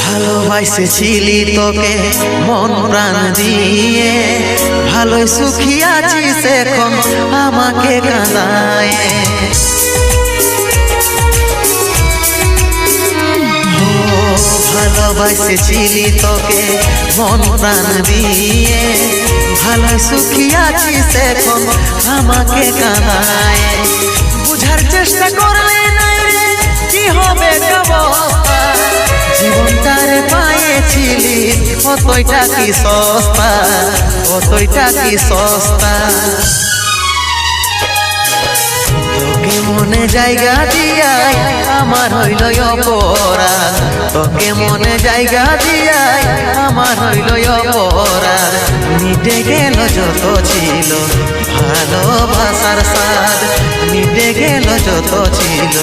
ভালোবাসেছিলি তোকে মন প্রাণ দিয়ে, ভালোই সুখী আছিস এখন আমাকে কাঁদায়। ভালোবাসেছিলি তোকে মন প্রাণ দিয়ে, ভালোই সুখী আছিস এখন আমাকে কাঁদায়। বুঝার চেষ্টা করলে নাই রে কি হবে অবস্থা, জীবনটারে পাইছিলি কতইটা কি সস্তা, কতইটা কি সস্তা। তোকে মনে জায়গা দিয়াই আমার হইল অপরাধ, তোকে মনে জায়গা দিয়াই আমার হইল অপরাধ। মিটে গেল যত ছিল ভালোবাসার স্বাদ, মিটে গেল যত ছিল।